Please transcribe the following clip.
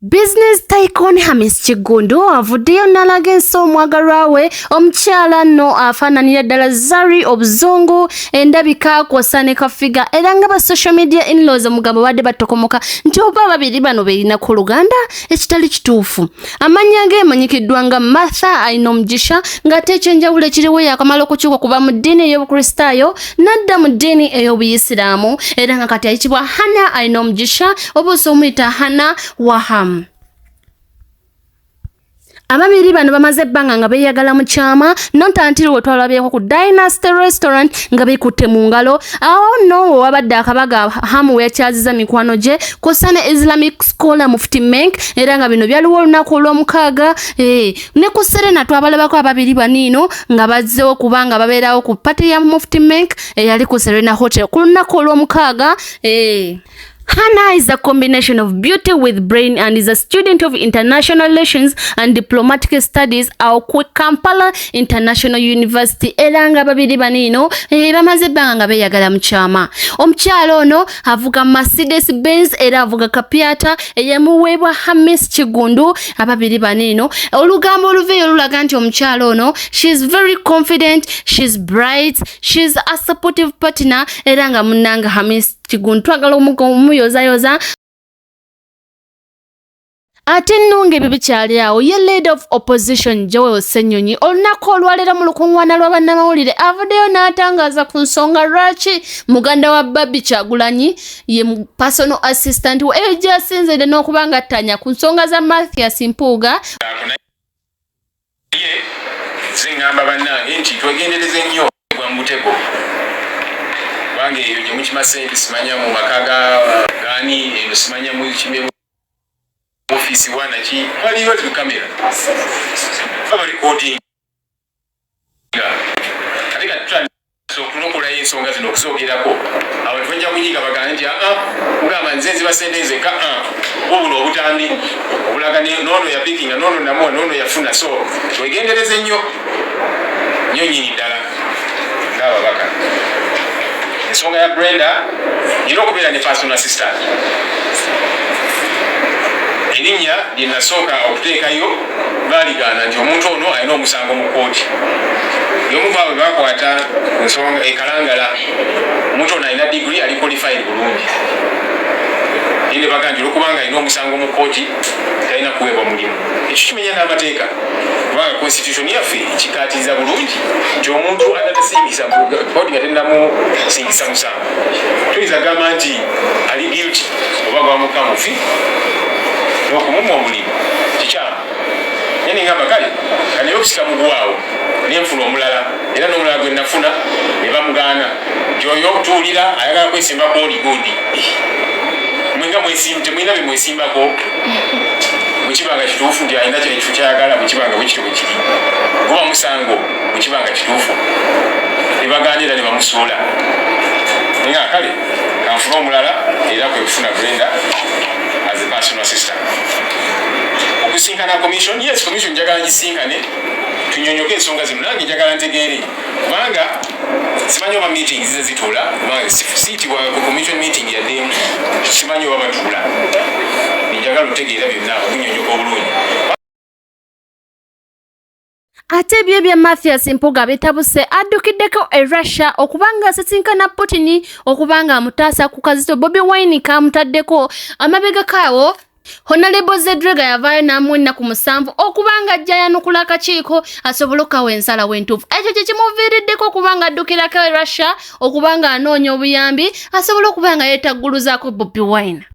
Business tycoon Hamis Kiggundu avuddeyo n'alaga ensi omwagalwa we omukyala nno afaananira ddala Zari obuzungu endabika kw'ossa ne kafiga era nga ba social media in-laws omugambo badde batokomoka nti oba babiri bano beerina ku Luganda ekitali kituufu. Amannya ge manyikiddwa nga Martha alina omugisha ng'ate ekyenjawulo ekiriwo yakamala okukyuka kuva mu ddiini ey'obukristaayo n'adda mu ddiini ey'obuyisiraamu era nga kati ayitibwa Hannah alina omugisha obuusa omuyita Hannah Waham. Ababiri bano bamaze ebbanga nga beeyagala mu kyama nontantiri we twalabyeko ku Dynasty Restaurant nga beekutte mu ngalo awo nno wabadde akabaga Hamu we yakyaziza mikwano gye kw'ossa ne Islamic scholar Mufti Menk era nga bino byaliwo olunaku olw'omukaaga ne ku Serena twabalabako ababiri baniino nga bazzewo kubanga babeerawo ku pati ya Mufti Menk eyali ku Serena Hotel ku lunaku olw'omukaaga. Hannah is a combination of beauty with brain and is a student of international relations and diplomatic studies at Kampala International University. Elanga babiri banino bamaze ebbanga nga beeyagala mu kyama. Omukyala ono avuga Mercedes Benz era avuga kapiata eyamuweebwa Hamis Kiggundu. Ababiri banino olugambo oluveeyo lulaga nti omukyala ono she is very confident, she's bright, she's a supportive partner era nga munnanga Hamis Kiggundu twagala omuyozayoza ate nnunga ebyo bikyali awo ye leader of opposition Joel Senyonyi olunaku olwaleero mu lukuŋŋaana lw'abannamawulire avuddeyo n'atangaaza ku nsonga lwaki muganda wa Babi Kyagulanyi ye personal assistant we eyo gy'asinzidde n'okuba nga attanya ku nsonga za Bitabuse Mpuuga. Zingamba bannange nti twegendereze nnyo gwa mutego wange eyo gye mukima sente simanya mu makaga gani eyo simanya mu kimbe office wana ki waliyo ku kamera aba recording katika try so kunokola ensonga zino okusogerako abantu bajja kunyiga bagana nti ngamba nzenzi basendeze ka obuno obutambi obulaga nono ya picking nono namwa nono yafuna so twegendereze nnyo nyinyi ddala ngaba baka ensonga ya Brenda yino okubeera ne personal assistant erinnya lye nasooka okuteekayo baaligaana nti omuntu ono alina omusango mu kkooti y'omu baabwe bakwata ku nsonga ekalangala omuntu ono alina digiri ali qualified bulungi ine baga nti olwokubanga alina omusango mu kkooti talina kuweebwa mulimu ekyo kimenya n'amateeka kubanga constitution yaffe kikaatiriza bulungi nti omuntu atatasingisa kkooti nga tennamusingisa musango tuyinza gamba nti ali guilty oba gwamuka mufi n'okumumma omulimu kikyamu naye nengamba kale kanaye okusika mugwawo nenfuna omulala era n'omulala gwe nafuna ne bamugaana nti oyo okutuulira ayagala kwesimbako oli gundi mwenga temwina bye mwesimbako bwekibanga kituufu nti alina ekifo kyayagala bwekibanga bwekityo bwe kiri guba musango bwekibanga kituufu ne bagaanira ne bamusuula nga kale kanfuna omulala era kwe kufuna Brenda as a personal assistant. Okusisinkana commission, yes commission njagala ngisinkane tunyonyoke ensonga zino nange njagala ntegeere kubanga simanyi oba meetings zize zituula kubanga siitibwa ku commission meeting yaddemu simanyi oba batuula njagala otegeera byonna okunyonyoka obulungi. Ate ebyo bya Bitabuse Mpuuga Bitabuse adukiddeko e Russia okubanga asisinkana Putin okubanga amutaasa ku Kazito BobiWine kamutadeko amabega kaawo Honorable Zedrega yavaayo n'amuwina ku 7 okubanga ajja yanukula akakiiko asobole okawa ensala w'entuufu ekyo kye kimuviiriddeko okubanga addukirako e Russia okubanga anoonya obuyambi asobole okubanga yeetagguluzaako BobiWine.